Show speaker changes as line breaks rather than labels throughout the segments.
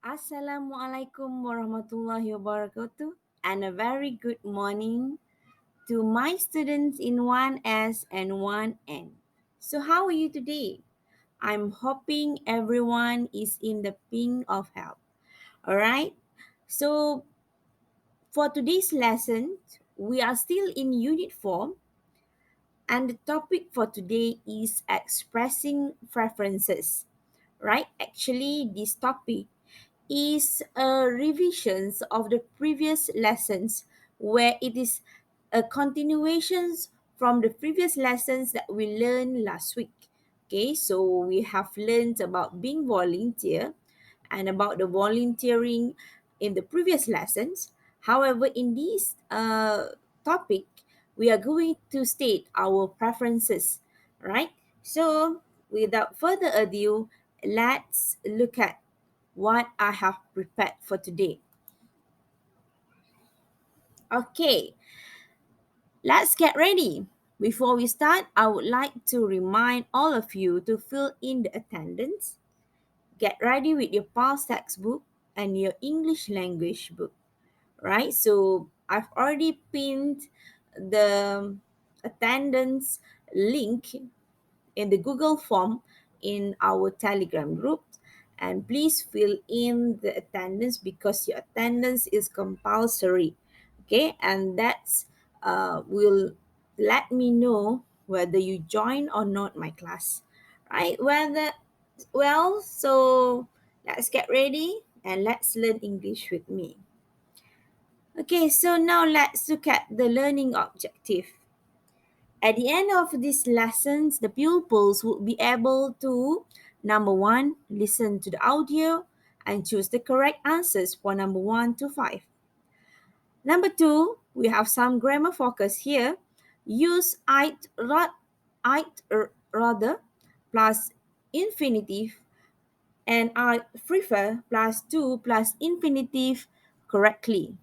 Assalamualaikum warahmatullahi wabarakatuh, and a very good morning to my students in 1S and 1N. So, how are you today? I'm hoping everyone is in the pink of health. All right. So, for today's lesson, we are still in Unit 4, and the topic for today is expressing preferences. Right? Actually, this topic is a revisions of the previous lessons where it is a continuations from the previous lessons that we learned last week. Okay, so we have learned about being volunteer and about the volunteering in the previous lessons. However, in this topic, we are going to state our preferences, right? So, without further ado, let's look at what I have prepared for today. Okay, let's get ready. Before we start, I would like to remind all of you to fill in the attendance. Get ready with your past textbook and your English language book, right? So I've already pinned the attendance link in the Google form in our Telegram group. And please fill in the attendance because your attendance is compulsory. Okay, and that's will let me know whether you join or not my class. Right? So let's get ready and let's learn English with me. Okay, so now let's look at the learning objective. At the end of these lessons, the pupils will be able to number one, listen to the audio and choose the correct answers for number one to five. Number two, we have some grammar focus here. Use rather plus infinitive and I prefer plus to plus infinitive correctly.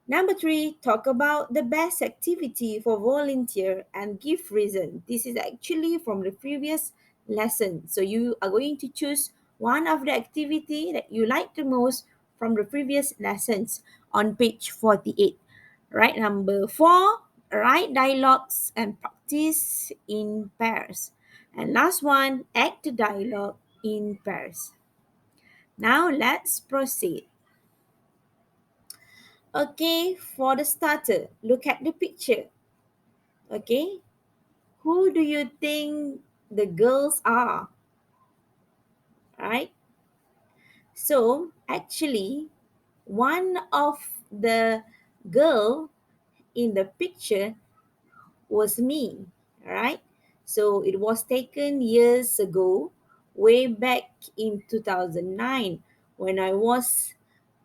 Number three, talk about the best activity for volunteer and give reason. This is actually from the previous lesson. So you are going to choose one of the activity that you like the most from the previous lessons on page 48. Right, number four, write dialogues and practice in pairs. And last one, act the dialogue in pairs. Now let's proceed. Okay, for the starter, look at the picture. Okay, who do you think the girls are? Right? So, actually, one of the girl in the picture was me. Right? So, it was taken years ago, way back in 2009 when I was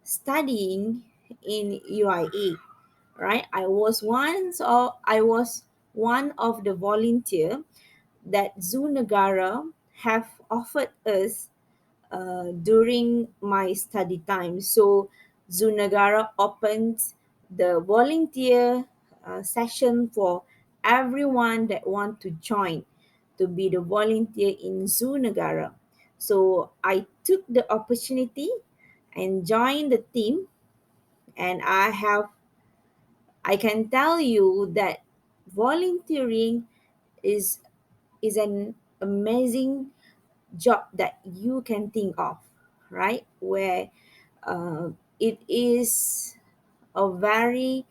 studying in UIA. Right, I was one of the volunteer that Zoo Negara have offered us during my study time. So Zoo Negara opened the volunteer session for everyone that want to join to be the volunteer in Zoo Negara. So I took the opportunity and joined the team, and I can tell you that volunteering is is an amazing job that you can think of, right? Where it is a very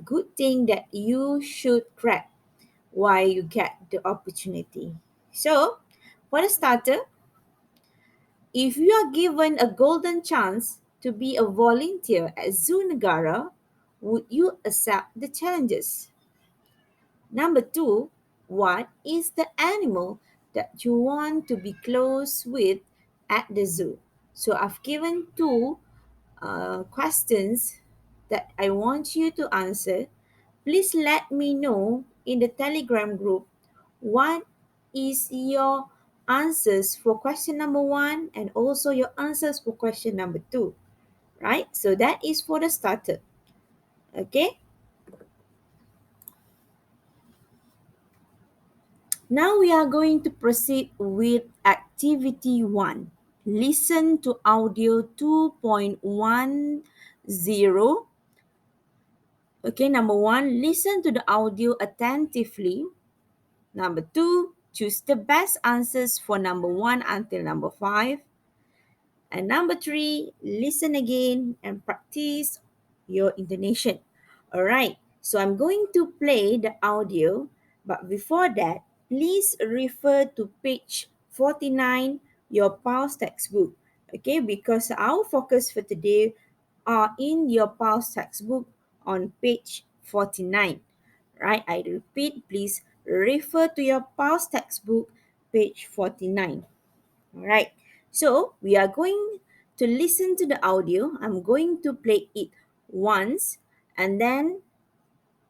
good thing that you should grab while you get the opportunity. So, for the starter, if you are given a golden chance to be a volunteer at Zoo Negara, would you accept the challenges? Number two, what is the animal that you want to be close with at the zoo? So I've given two questions that I want you to answer. Please let me know in the Telegram group what is your answers for question number one and also your answers for question number two. Right? So that is for the starter. Okay? Now we are going to proceed with activity 1. listen to audio 2.10. Okay, number one, listen to the audio attentively. Number two, choose the best answers for number one until number five. And number three, listen again and practice your intonation. All right, so I'm going to play the audio, but before that, please refer to page 49, your PALS textbook. Okay, because our focus for today are in your PALS textbook on page 49. Right, I repeat, please refer to your PALS textbook, page 49. All right. So we are going to listen to the audio. I'm going to play it once, and then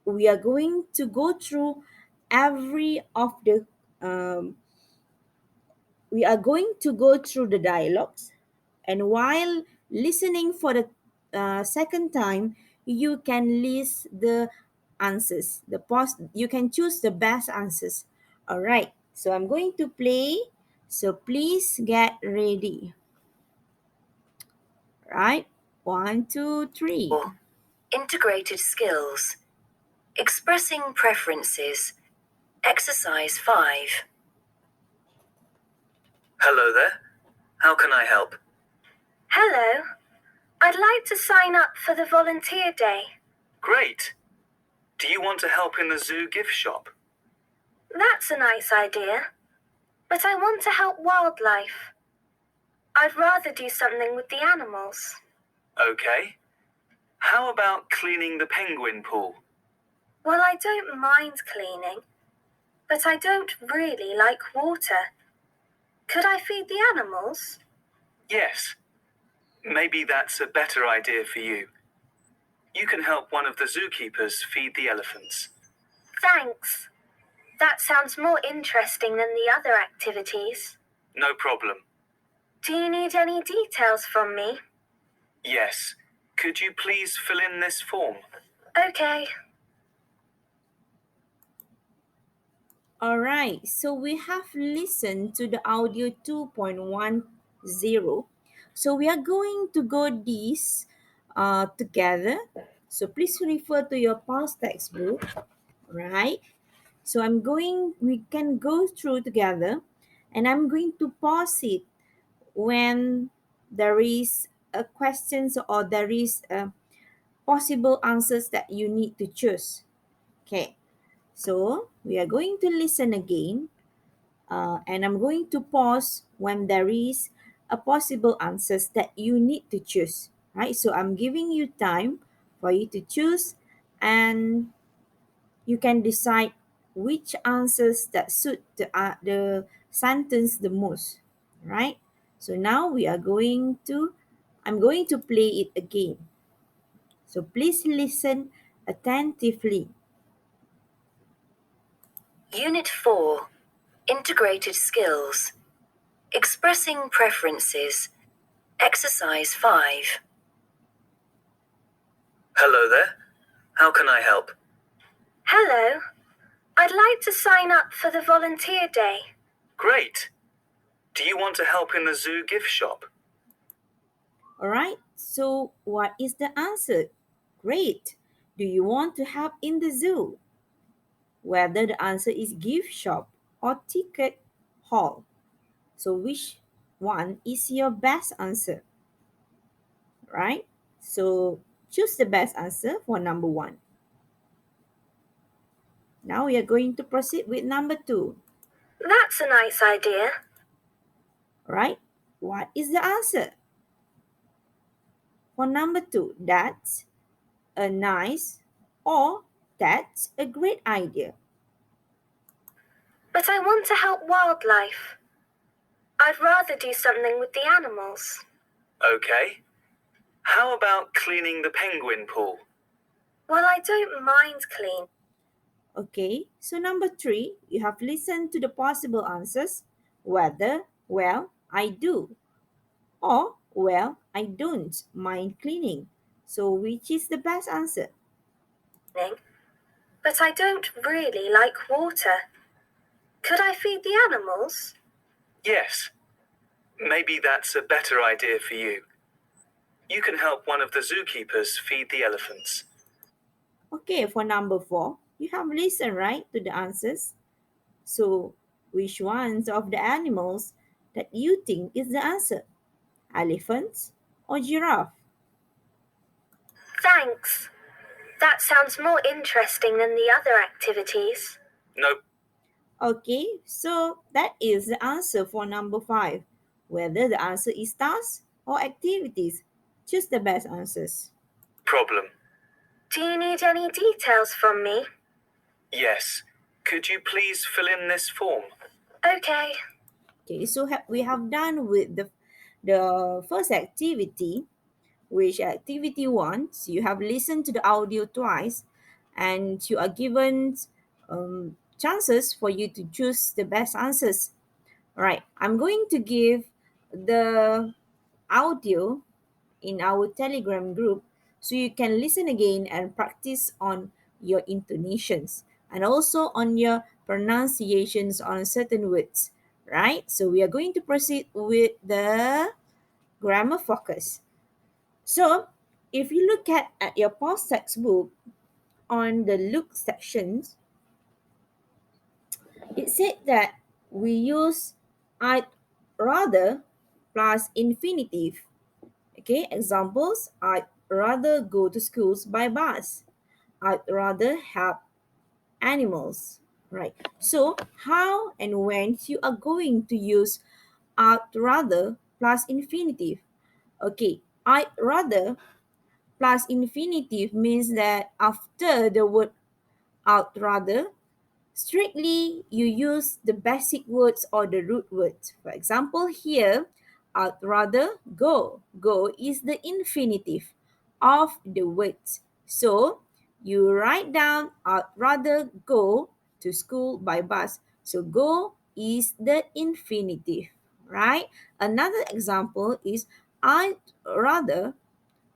we are going to go through every of the we are going to go through the dialogues, and while listening for the second time, you can list the answers. You can choose the best answers. All right. So I'm going to play. So please get ready. Right? One, two, three.
Integrated skills. Expressing preferences. Exercise 5.
Hello there. How can I help?
Hello. I'd like to sign up for the volunteer day.
Great. Do you want to help in the zoo gift shop?
That's a nice idea. But I want to help wildlife. I'd rather do something with the animals.
Okay. How about cleaning the penguin pool?
Well, I don't mind cleaning, but I don't really like water. Could I feed the animals?
Yes. Maybe that's a better idea for you. You can help one of the zookeepers feed the elephants.
Thanks. That sounds more interesting than the other activities.
No problem.
Do you need any details from me?
Yes. Could you please fill in this form?
Okay.
All right. So we have listened to the audio 2.10. So we are going to go these together. So please refer to your past textbook. Right? So we can go through together, and I'm going to pause it when there is a questions or there is a possible answers that you need to choose. Okay, so we are going to listen again, and I'm going to pause when there is a possible answers that you need to choose. Right, so I'm giving you time for you to choose, and you can decide which answers that suit the sentence the most. Right, so now I'm going to play it again. So please listen attentively.
Unit 4. Integrated skills. Expressing preferences. Exercise 5.
Hello there. How can I help?
Hello. I'd like to sign up for the volunteer day.
Great. Do you want to help in the zoo gift shop?
All right, so what is the answer? Great. Do you want to help in the zoo? Whether the answer is gift shop or ticket hall. So which one is your best answer? Right? So choose the best answer for number one. Now we are going to proceed with number two.
That's a nice idea.
Right? What is the answer? For number two, that's a nice or that's a great idea.
But I want to help wildlife. I'd rather do something with the animals.
Okay. How about cleaning the penguin pool?
Well, I don't mind clean.
Okay, so number three, you have listened to the possible answers. Whether, well, I do, or, well, I don't mind cleaning. So which is the best answer?
But I don't really like water. Could I feed the animals?
Yes. Maybe that's a better idea for you. You can help one of the zookeepers feed the elephants.
Okay, for number 4, you have listened right to the answers. So, which ones of the animals that you think is the answer? Elephants or giraffe?
Thanks. That sounds more interesting than the other activities.
Nope.
Okay, so that is the answer for number 5. Whether the answer is tasks or activities, choose the best answers.
Problem.
Do you need any details from me?
Yes. Could you please fill in this form?
Okay.
Okay, so we have done with the first activity, which activity 1, so you have listened to the audio twice and you are given chances for you to choose the best answers. All right, I'm going to give the audio in our Telegram group so you can listen again and practice on your intonations and also on your pronunciations on certain words, right? So we are going to proceed with the grammar focus. So if you look at your past textbook on the look sections, it said that we use I'd rather plus infinitive. Okay, examples: I'd rather go to schools by bus. I'd rather help animals. Right. So, how and when you are going to use I'd rather plus infinitive? Okay, I'd rather plus infinitive means that after the word I'd rather, strictly, you use the basic words or the root words. For example, here, I'd rather go. Go is the infinitive of the words. So, you write down, I'd rather go to school by bus. So, go is the infinitive, right? Another example is, I'd rather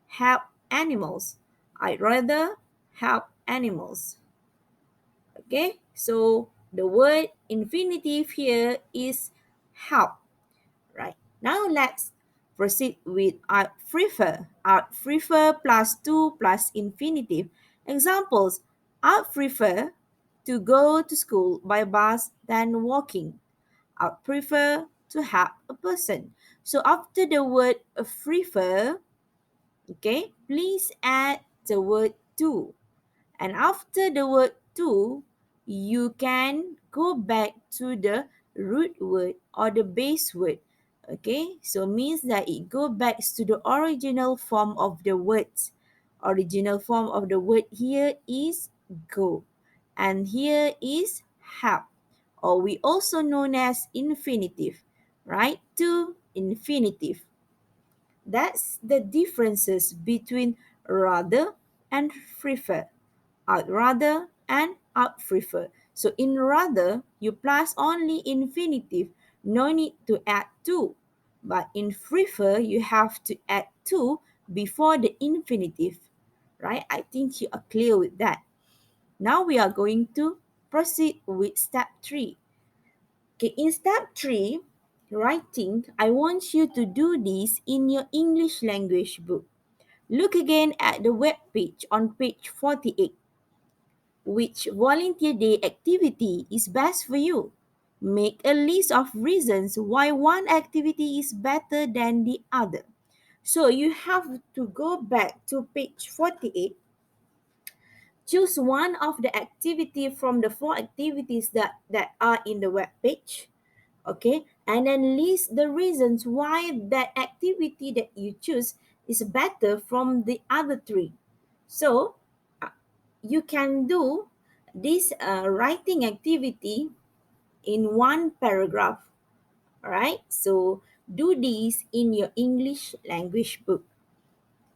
help animals. I'd rather help animals. Okay, so the word infinitive here is help, right? Now let's proceed with I prefer. I prefer plus to plus infinitive. Examples: I prefer to go to school by bus than walking. I prefer to help a person. So after the word prefer, okay, please add the word to. And after the word to, you can go back to the root word or the base word. Okay, so means that it go back to the original form of the words. Original form of the word here is go, and here is help, or we also known as infinitive, right? To infinitive. That's the differences between rather and prefer. I'd rather and I'd prefer. So in rather, you plus only infinitive, no need to add to. But in prefer, you have to add to before the infinitive, right? I think you are clear with that. Now we are going to proceed with step 3. Okay, in step 3, writing, I want you to do this in your English language book. Look again at the web page on page 48. Which volunteer day activity is best for you? Make a list of reasons why one activity is better than the other. So you have to go back to page 48. Choose one of the activity from the 4 activities that are in the web page. Okay, and then list the reasons why that activity that you choose is better from the other 3. So you can do this writing activity in one paragraph. All right, so do this in your English language book.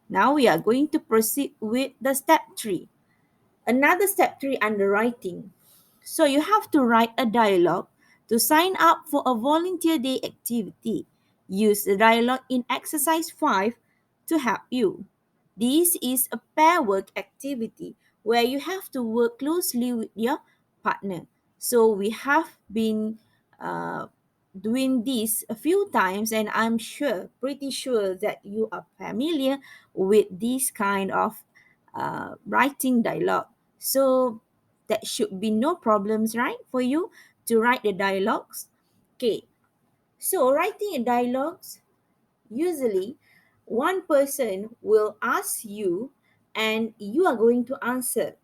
Now we are going to proceed with the step 3. Another step 3 under writing. So you have to write a dialogue to sign up for a volunteer day activity. Use the dialogue in exercise 5 to help you. This is a pair work activity where you have to work closely with your partner. So we have been doing this a few times, and I'm sure, pretty sure that you are familiar with this kind of writing dialogue. So that should be no problems, right, for you to write the dialogues. Okay, so writing a dialogues, usually one person will ask you and you are going to answer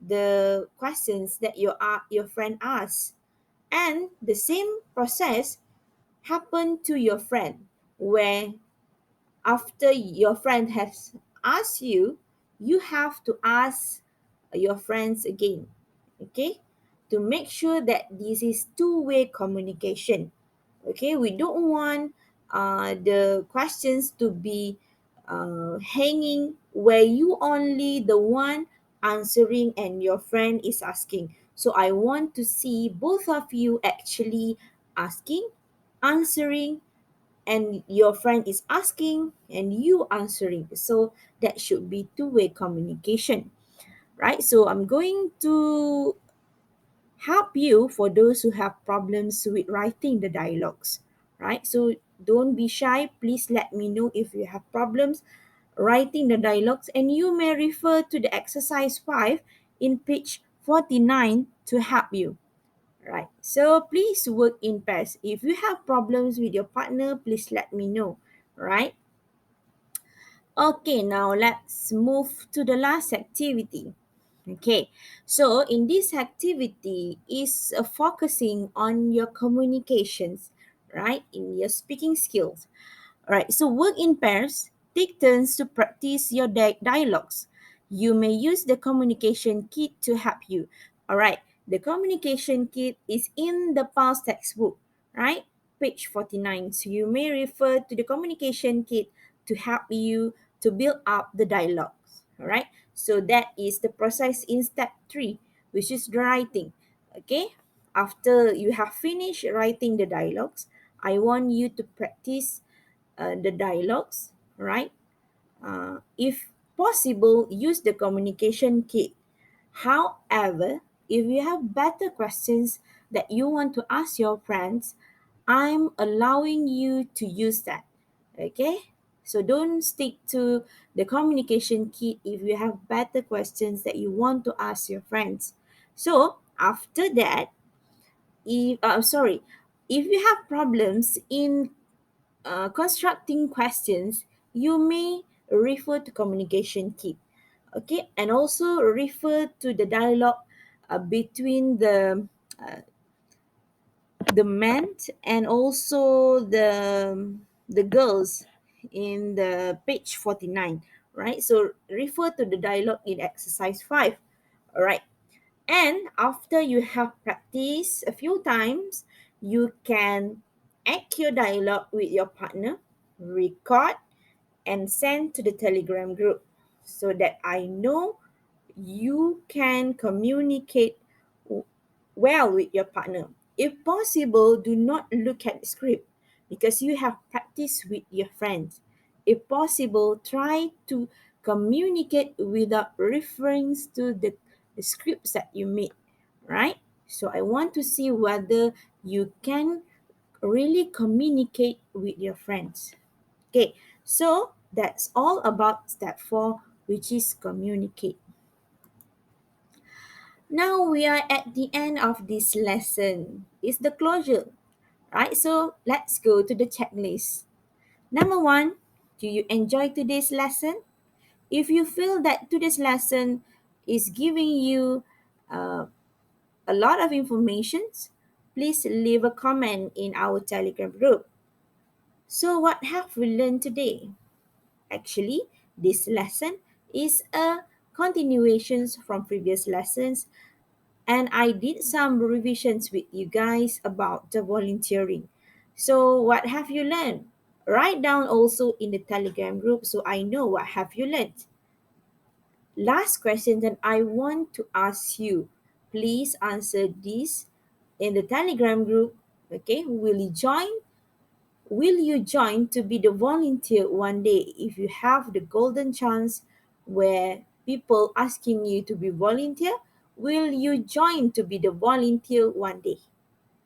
the questions that your friend asks, and the same process happen to your friend, where after your friend has asked you, you have to ask your friends again. Okay, to make sure that this is two-way communication. Okay, we don't want the questions to be hanging where you only the one answering and your friend is asking. So I want to see both of you actually asking, answering, and your friend is asking and you answering. So that should be two-way communication, right? So I'm going to help you for those who have problems with writing the dialogues, right? So don't be shy. Please let me know if you have problems writing the dialogues, and you may refer to the exercise 5 in page 49 to help you. Right. So please work in pairs. If you have problems with your partner, please let me know. Right. Okay, now let's move to the last activity. Okay, so in this activity is focusing on your communications, right? In your speaking skills. All right, so work in pairs. Take turns to practice your dialogues. You may use the communication kit to help you. All right, the communication kit is in the past textbook, right? Page 49. So you may refer to the communication kit to help you to build up the dialogues. All right, so that is the process in step 3, which is the writing. Okay, after you have finished writing the dialogues, I want you to practice the dialogues, right? If possible, use the communication kit. However, if you have better questions that you want to ask your friends, I'm allowing you to use that. Okay? So don't stick to the communication kit if you have better questions that you want to ask your friends. So after that, if you have problems in constructing questions, you may refer to communication kit. Okay, and also refer to the dialogue between uh, the men and also the girls in the page 49, right? So refer to the dialogue in exercise 5. All right, and after you have practiced a few times, you can act your dialogue with your partner, record, and send to the Telegram group so that I know you can communicate w- well with your partner. If possible, do not look at the script because you have practiced with your friends. If possible, try to communicate without reference to the scripts that you made, right? So I want to see whether you can really communicate with your friends. Okay, so that's all about step 4, which is communicate. Now we are at the end of this lesson. It's the closure, right? So let's go to the checklist. Number 1, do you enjoy today's lesson? If you feel that today's lesson is giving you uh, a lot of information, please leave a comment in our Telegram group. So what have we learned today? Actually, this lesson is a continuation from previous lessons, and I did some revisions with you guys about the volunteering. So what have you learned? Write down also in the Telegram group so I know what have you learned. Last question that I want to ask you. Please answer this in the Telegram group. Okay, will you join to be the volunteer one day if you have the golden chance where people asking you to be volunteer? Will you join to be the volunteer one day?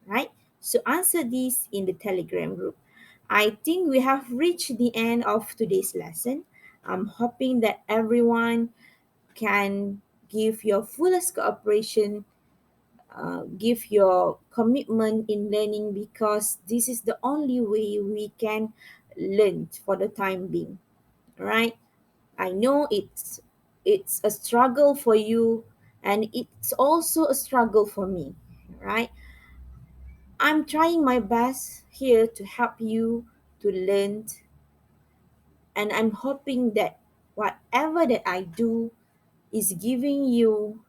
Right? So answer these in the Telegram group. I think we have reached the end of today's lesson. I'm hoping that everyone can give your fullest cooperation, give your commitment in learning, because this is the only way we can learn for the time being, right? I know it's a struggle for you, and it's also a struggle for me, right? I'm trying my best here to help you to learn, and I'm hoping that whatever that I do is giving you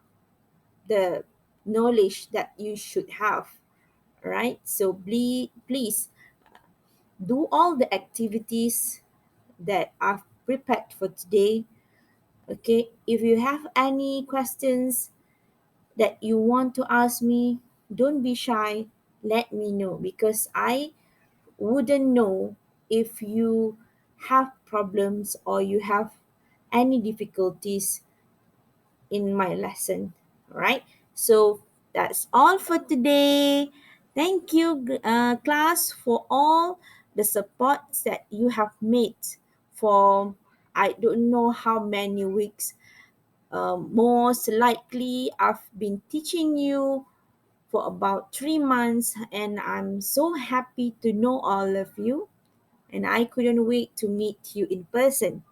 the knowledge that you should have, right? So please do all the activities that I've prepared for today. Okay, if you have any questions that you want to ask me, don't be shy. Let me know, because I wouldn't know if you have problems or you have any difficulties in my lesson. Right? So that's all for today. Thank you, class, for all the supports that you have made for I don't know how many weeks. Most likely, I've been teaching you for about 3 months, and I'm so happy to know all of you. And I couldn't wait to meet you in person.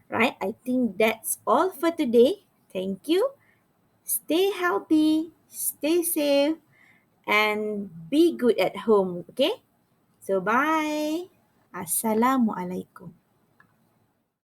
Right? I think that's all for today. Thank you. Stay healthy, stay safe, and be good at home. Okay? So, bye. Assalamualaikum.